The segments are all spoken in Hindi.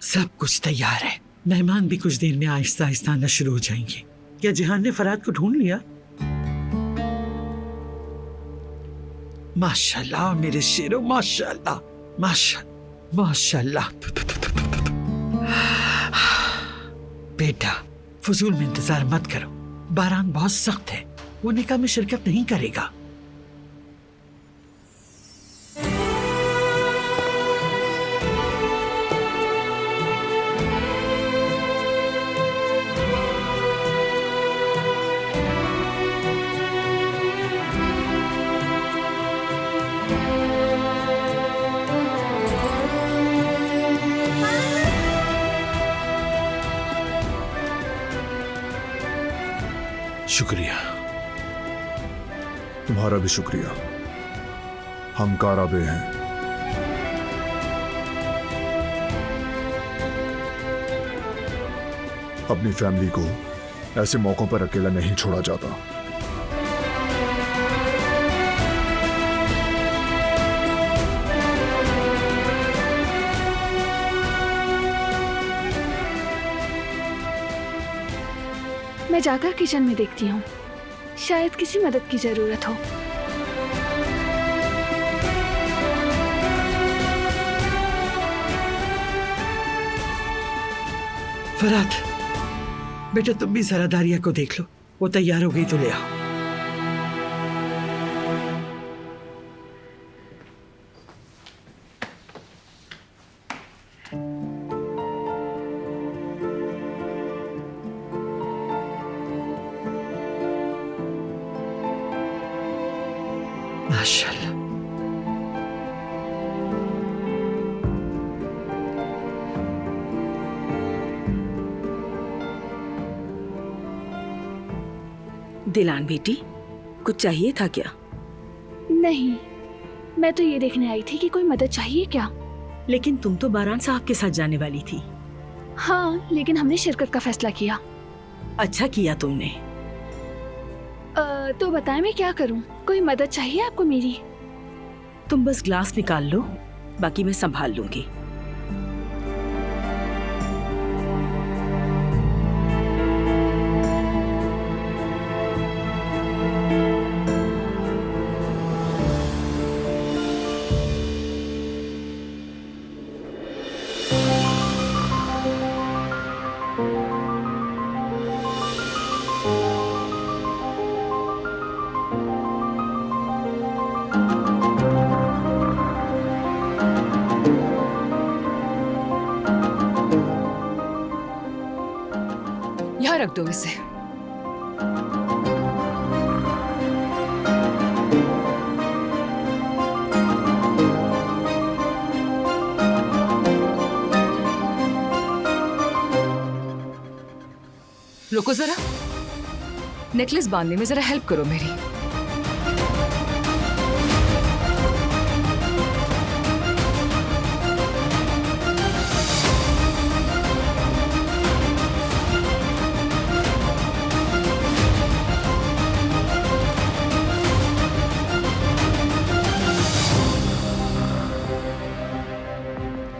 सब कुछ तैयार है। मेहमान भी कुछ देर में आहिस्ता आहिस्ता आना शुरू हो जाएंगे। क्या जिहान ने फराद को ढूंढ लिया? माशाल्लाह मेरे शेरों, माशाल्लाह माशाल्लाह माशाल्लाह। बेटा फजूल में इंतजार मत करो, बारान बहुत सख्त है, वो निकाह में शिरकत नहीं करेगा। शुक्रिया, तुम्हारा भी शुक्रिया। हम काराबे हैं। अपनी फैमिली को ऐसे मौकों पर अकेला नहीं छोड़ा जाता। मैं जाकर किचन में देखती हूँ, शायद किसी मदद की जरूरत हो। फराद बेटा तुम भी जरा दारिया को देख लो, वो तैयार हो गई तो ले आओ। माशाल्लाह। दिलान बेटी, कुछ चाहिए था क्या? नहीं, मैं तो ये देखने आई थी कि कोई मदद चाहिए क्या। लेकिन तुम तो बारान साहब के साथ जाने वाली थी। हाँ, लेकिन हमने शिरकत का फैसला किया। अच्छा किया तुमने। तो बताएं मैं क्या करूं? कोई मदद चाहिए आपको मेरी? तुम बस ग्लास निकाल लो, बाकी मैं संभाल लूंगी। यहाँ रख दो इसे। रुको जरा, नेकलेस बांधने में जरा हेल्प करो मेरी।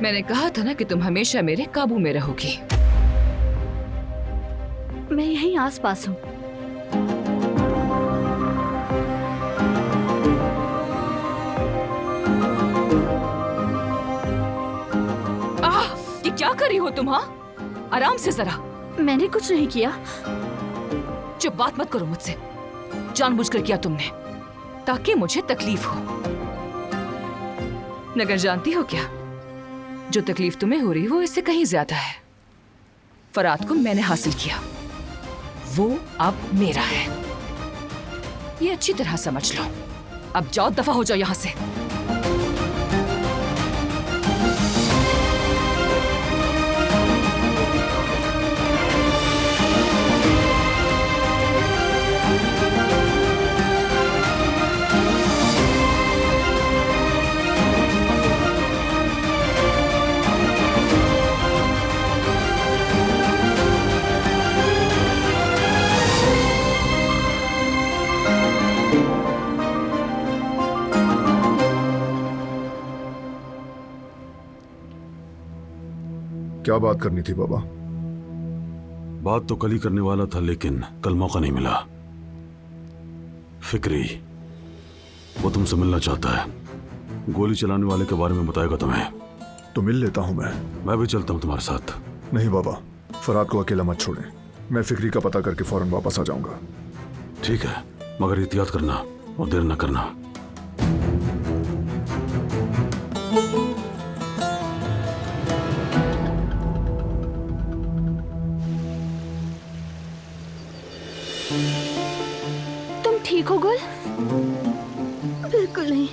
मैंने कहा था ना कि तुम हमेशा मेरे काबू में रहोगी। मैं यहीं आसपास हूँ। ये क्या कर रही हो तुम? हाँ, आराम से जरा। मैंने कुछ नहीं किया। चुप, बात मत करो मुझसे। जानबूझकर किया तुमने ताकि मुझे तकलीफ हो। मगर जानती हो क्या, जो तकलीफ तुम्हें हो रही वो इससे कहीं ज्यादा है। फराद को मैंने हासिल किया, वो अब मेरा है। ये अच्छी तरह समझ लो। अब जाओ, दफा हो जाओ यहां से। क्या बात करनी थी बाबा? बात तो कल ही करने वाला था, लेकिन कल मौका नहीं मिला। फिक्री, वो तुमसे मिलना चाहता है। गोली चलाने वाले के बारे में बताएगा तुम्हें। तो मिल लेता हूं मैं भी चलता हूं तुम्हारे साथ। नहीं बाबा, फराद को अकेला मत छोड़ें। मैं फिक्री का पता करके फौरन वापस आ जाऊंगा। ठीक है, मगर एहतियात करना और देर न करना। तुम ठीक हो गुल? बिल्कुल नहीं,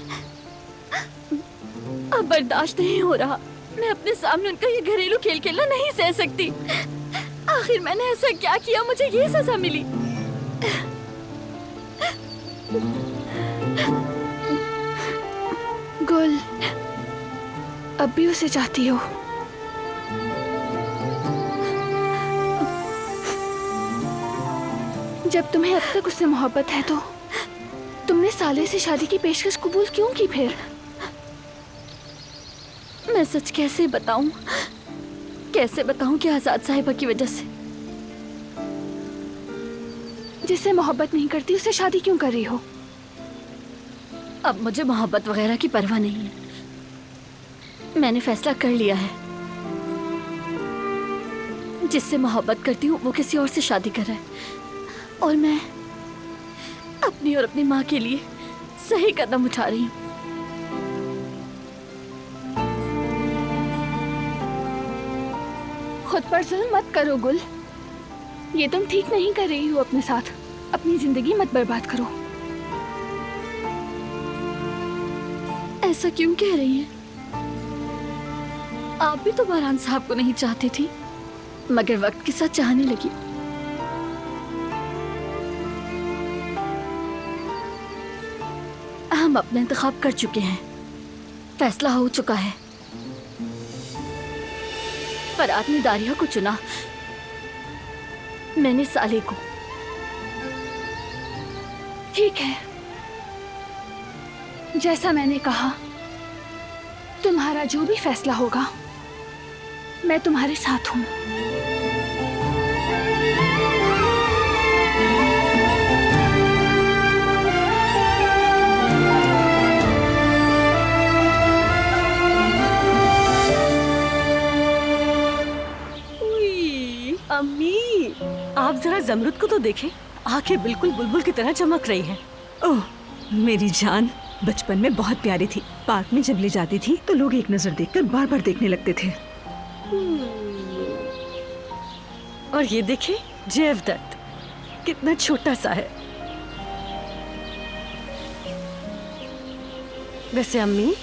अब बर्दाश्त नहीं हो रहा। मैं अपने सामने उनका ये घरेलू खेल खेलना नहीं सह सकती। आखिर मैंने ऐसा क्या किया, मुझे ये सजा मिली? गुल, अब भी उसे चाहती हो? जब तुम्हें अब तक उससे मोहब्बत है तो तुमने साले से शादी की पेशकश कबूल क्यों की फिर? मैं सच कैसे बताऊं? कैसे बताऊं कि आजाद साहिबा की वजह से? जिससे मोहब्बत नहीं करती उसे शादी क्यों कर रही हो? अब मुझे मोहब्बत वगैरह की परवाह नहीं है। मैंने फैसला कर लिया है। जिससे मोहब्बत करती हूँ वो किसी और से शादी कर रहा है, और मैं अपनी और अपनी माँ के लिए सही कदम उठा रही हूँ। खुद पर जुल्म मत करो गुल। ये तुम ठीक नहीं कर रही हो अपने साथ। अपनी जिंदगी मत बर्बाद करो। ऐसा क्यों कह रही हैं? आप भी तो बारान साहब को नहीं चाहती थी, मगर वक्त के साथ चाहने लगी। हम अपना इंतखाब कर चुके हैं, फैसला हो चुका है। फराद ने दारिया को चुना, मैंने साले को। ठीक है, जैसा मैंने कहा, तुम्हारा जो भी फैसला होगा मैं तुम्हारे साथ हूँ। अम्मी, आप जरा जमरुद को तो देखें, आंखें बिल्कुल बुलबुल की तरह चमक रही हैं। ओह मेरी जान, बचपन में बहुत प्यारी थी। पार्क में जब ले जाती थी तो लोग एक नजर देखकर बार बार देखने लगते थे। और ये देखे जयवदत्त, कितना छोटा सा है। वैसे अम्मी,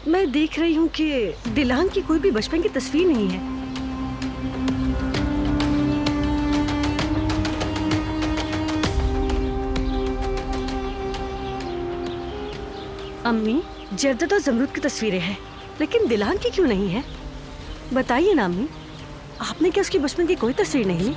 मैं देख रही हूँ कि दिलान की कोई भी बचपन की तस्वीर नहीं है। अम्मी, जयवदत्त और जमरुद की तस्वीरें हैं, लेकिन दिलान की क्यों नहीं है? बताइए ना अम्मी, आपने क्या उसकी बचपन की कोई तस्वीर नहीं ली?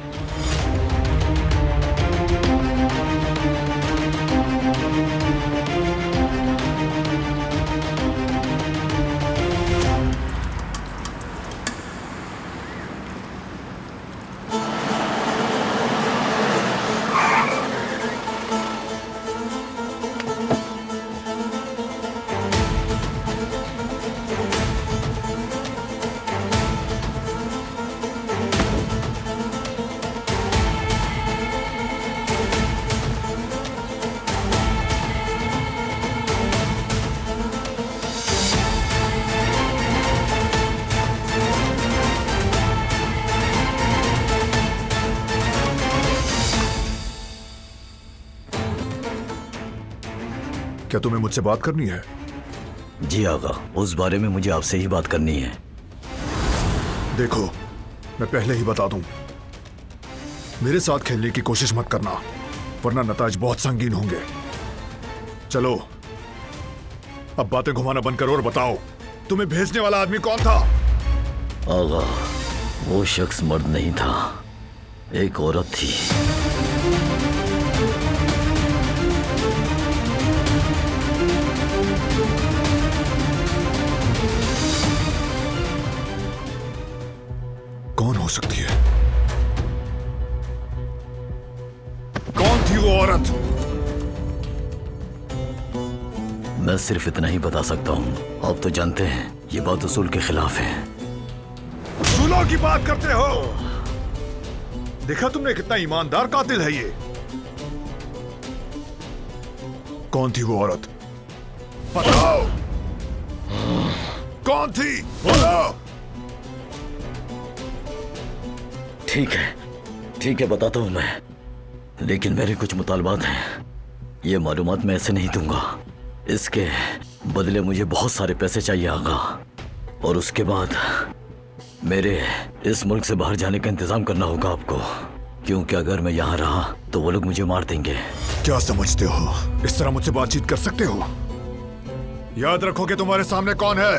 क्या तुम्हें मुझसे बात करनी है? जी आगा, उस बारे में मुझे आपसे ही बात करनी है। देखो, मैं पहले ही बता दूं, मेरे साथ खेलने की कोशिश मत करना, वरना नताज बहुत संगीन होंगे। चलो, अब बातें घुमाना बंद करो और बताओ, तुम्हें भेजने वाला आदमी कौन था? आगा, वो शख्स मर्द नहीं था, एक औरत थी। कौन हो सकती है? कौन थी वो औरत? मैं सिर्फ इतना ही बता सकता हूँ। आप तो जानते हैं ये बात उसूल के खिलाफ है। उसूलों की बात करते हो? देखा तुमने कितना ईमानदार कातिल है ये। कौन थी वो औरत? बताओ कौन थी, बोलो। ठीक है बताता हूँ मैं, लेकिन मेरे कुछ मुतालबात हैं। ये मालूमात मैं ऐसे नहीं दूंगा। इसके बदले मुझे बहुत सारे पैसे चाहिए आगा, और उसके बाद मेरे इस मुल्क से बाहर जाने का इंतजाम करना होगा आपको, क्योंकि अगर मैं यहाँ रहा तो वो लोग मुझे मार देंगे। क्या समझते हो इस तरह मुझसे बातचीत कर सकते हो? याद रखो कि तुम्हारे सामने कौन है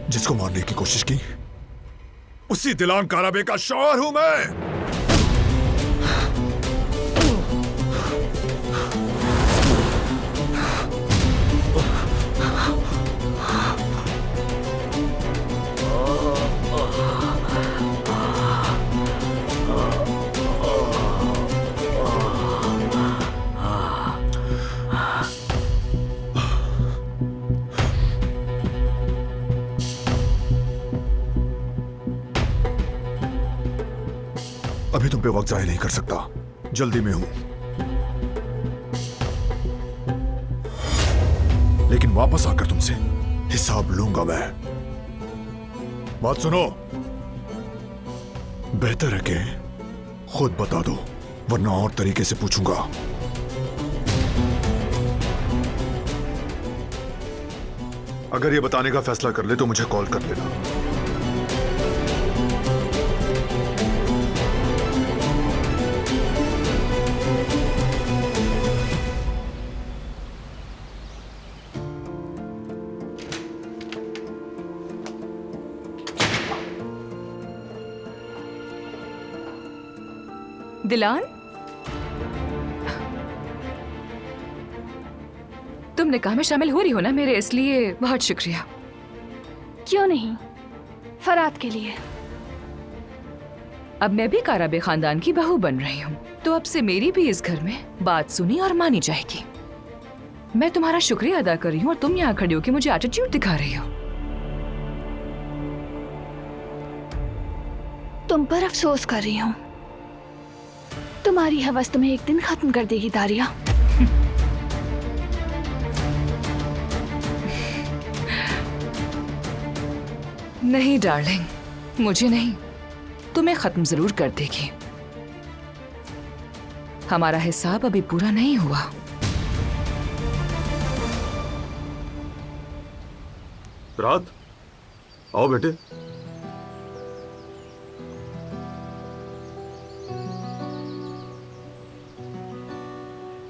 जिसको मारने की कोशिश की। उसी दिलान काराबे का शौहर हूं मैं। अभी तुम पे वक्त जाया नहीं कर सकता, जल्दी में हूं। लेकिन वापस आकर तुमसे हिसाब लूंगा मैं। बात सुनो, बेहतर है कि खुद बता दो, वरना और तरीके से पूछूंगा। अगर ये बताने का फैसला कर ले तो मुझे कॉल कर लेना। दिलान, तुम निकाह में शामिल हो रही हो ना मेरे, इसलिए बहुत शुक्रिया। क्यों नहीं, फरात के लिए। अब मैं भी काराबे खानदान की बहू बन रही हूँ, तो अब से मेरी भी इस घर में बात सुनी और मानी जाएगी। मैं तुम्हारा शुक्रिया अदा कर रही हूँ और तुम यहाँ खड़ी हो कि मुझे एटीट्यूड दिखा रही हो। तुम पर अफसोस कर रही हूँ। तुम्हारी हवस तुम्हें एक दिन खत्म कर देगी दारिया। नहीं डार्लिंग, मुझे नहीं, तुम्हें खत्म जरूर कर देगी। हमारा हिसाब अभी पूरा नहीं हुआ। रात, आओ बेटे।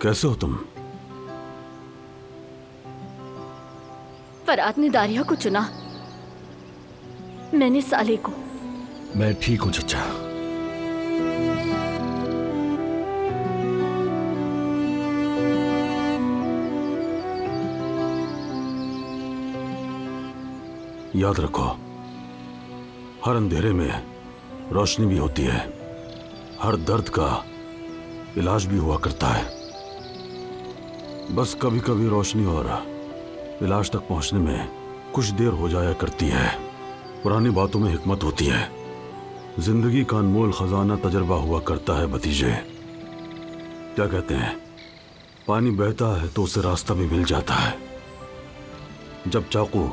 कैसे हो तुम? फरात ने दारिया को चुना, मैंने साले को। मैं ठीक हूं चचा। याद रखो, हर अंधेरे में रोशनी भी होती है, हर दर्द का इलाज भी हुआ करता है। बस कभी कभी रोशनी और इलाज तक पहुंचने में कुछ देर हो जाया करती है। पुरानी बातों में हिकमत होती है। जिंदगी का अनमोल खजाना तजर्बा हुआ करता है भतीजे। क्या कहते हैं, पानी बहता है तो उसे रास्ता भी मिल जाता है। जब चाकू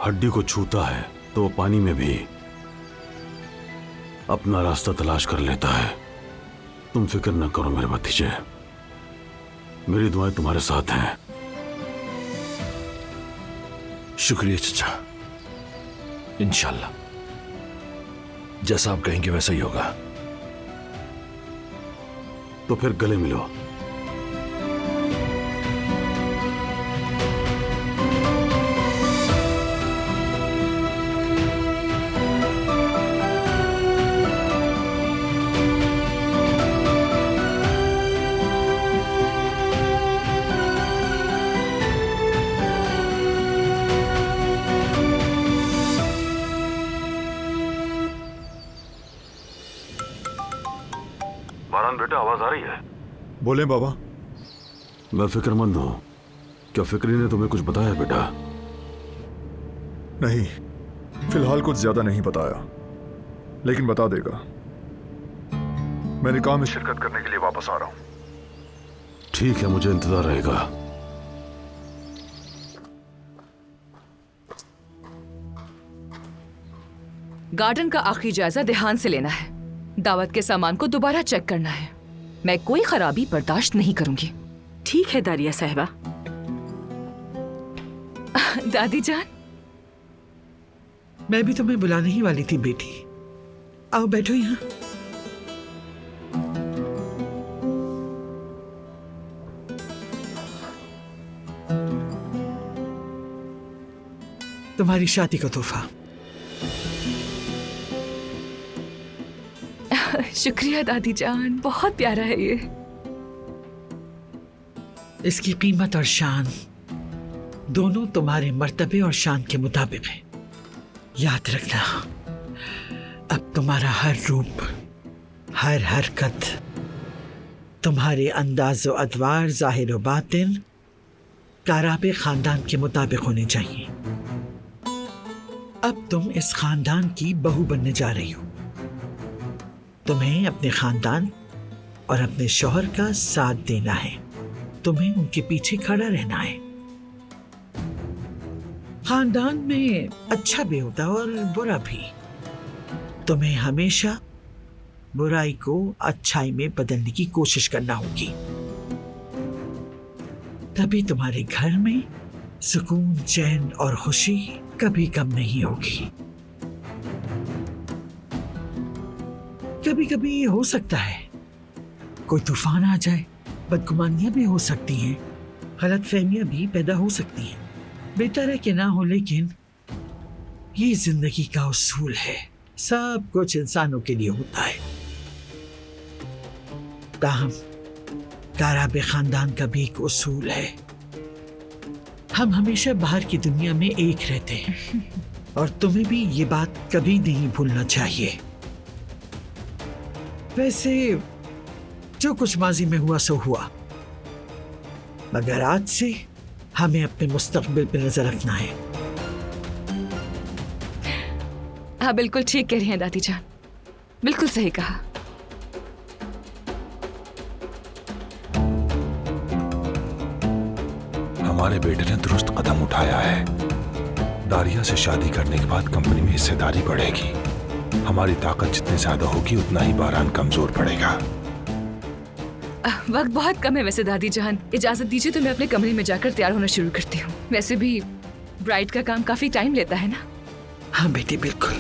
हड्डी को छूता है तो वो पानी में भी अपना रास्ता तलाश कर लेता है। तुम फिक्र न करो मेरे भतीजे, मेरी दुआएं तुम्हारे साथ हैं। शुक्रिया चचा। इंशाल्लाह जैसा आप कहेंगे वैसा ही होगा। तो फिर गले मिलो। बारान बेटा, आवाज आ रही है? बोले बाबा। मैं फिक्रमंद हूँ। क्या फिक्री ने तुम्हें कुछ बताया बेटा? नहीं, फिलहाल कुछ ज्यादा नहीं बताया, लेकिन बता देगा। मैं निकाह में शिरकत करने के लिए वापस आ रहा हूँ। ठीक है, मुझे इंतजार रहेगा। गार्डन का आखिरी जायजा ध्यान से लेना है। दावत के सामान को दोबारा चेक करना है। मैं कोई खराबी बर्दाश्त नहीं करूंगी। ठीक है दारिया साहिबा। दादी जान, मैं भी तुम्हें बुलाने ही वाली थी बेटी। आओ बैठो यहाँ। तुम्हारी शादी का तोहफा। शुक्रिया दादी जान, बहुत प्यारा है ये। इसकी कीमत और शान दोनों तुम्हारे मर्तबे और शान के मुताबिक है। याद रखना, अब तुम्हारा हर रूप, हर हरकत, तुम्हारे अंदाज व अदवार, ज़ाहिर व बातिन काराबे खानदान के मुताबिक होने चाहिए। अब तुम इस खानदान की बहू बनने जा रही हो। तुम्हें अपने खानदान और अपने शौहर का साथ देना है। तुम्हें उनके पीछे खड़ा रहना है। खानदान में अच्छा भी होता है और बुरा भी। तुम्हें हमेशा बुराई को अच्छाई में बदलने की कोशिश करना होगी। तभी तुम्हारे घर में सुकून, चैन और खुशी कभी कम नहीं होगी। कभी कभी ये हो सकता है कोई तूफान आ जाए, बदगुमानियां भी हो सकती हैं, गलतफहमियां भी पैदा हो सकती हैं। बेहतर है कि ना हो, लेकिन ये जिंदगी का उसूल है। सब कुछ इंसानों के लिए होता है। ताहम काराबे खानदान का भी एक उसूल है। हम हमेशा बाहर की दुनिया में एक रहते हैं और तुम्हें भी ये बात कभी नहीं भूलना चाहिए। वैसे जो कुछ माजी में हुआ सो हुआ, मगर आज से हमें अपने मुस्तकबिल पे नजर रखना है। हाँ, बिल्कुल ठीक कह रही हैं दादी जान, बिल्कुल सही कहा। हमारे बेटे ने दुरुस्त कदम उठाया है। दारिया से शादी करने के बाद कंपनी में हिस्सेदारी बढ़ेगी। हमारी ताकत जितनी ज्यादा होगी उतना ही बारान कमजोर पड़ेगा। वक्त बहुत कम है वैसे दादी जान, इजाजत दीजिए तो मैं अपने कमरे में जाकर तैयार होना शुरू करती हूँ। वैसे भी ब्राइड का काम काफी टाइम लेता है ना। हाँ बेटी, बिल्कुल।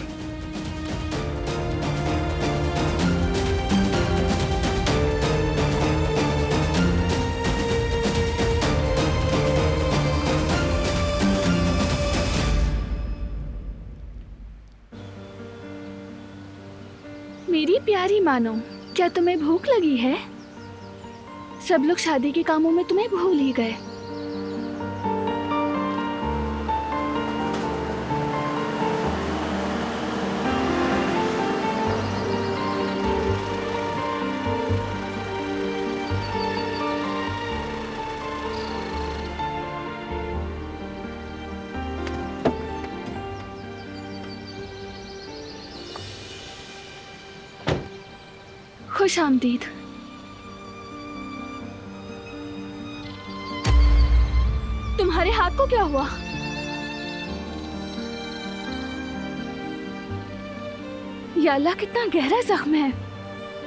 मेरी प्यारी मानो, क्या तुम्हें भूख लगी है? सब लोग शादी के कामों में तुम्हें भूल ही गए। खुश आमदीद। तुम्हारे हाथ को क्या हुआ? या अल्लाह, कितना गहरा जख्म है।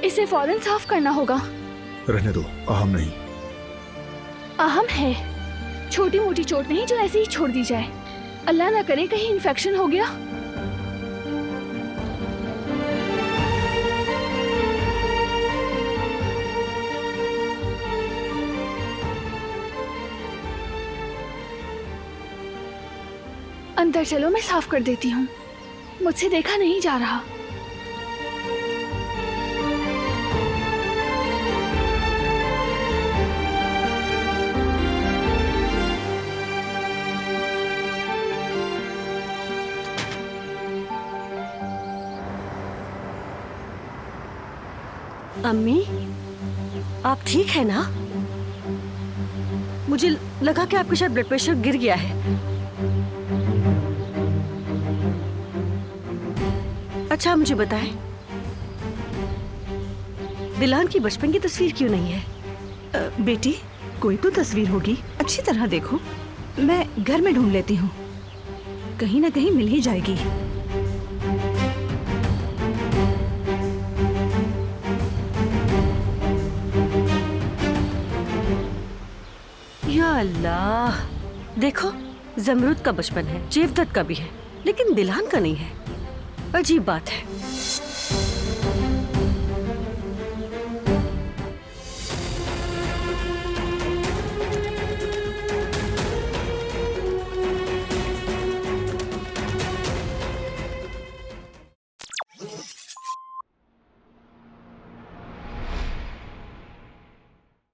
इसे फौरन साफ करना होगा। रहने दो, अहम नहीं। अहम है, छोटी मोटी चोट नहीं जो ऐसे ही छोड़ दी जाए। अल्लाह ना करे कहीं इन्फेक्शन हो गया। अंदर चलो, मैं साफ कर देती हूँ। मुझसे देखा नहीं जा रहा। अम्मी, आप ठीक है ना? मुझे लगा कि आपका शायद ब्लड प्रेशर गिर गया है। अच्छा मुझे बताएं, दिलान की बचपन की तस्वीर क्यों नहीं है? बेटी, कोई तो तस्वीर होगी, अच्छी तरह देखो। मैं घर में ढूंढ लेती हूँ, कहीं ना कहीं मिल ही जाएगी। या अल्लाह, देखो जमरूद का बचपन है, जेवदत का भी है, लेकिन दिलान का नहीं है। अजीब बात है।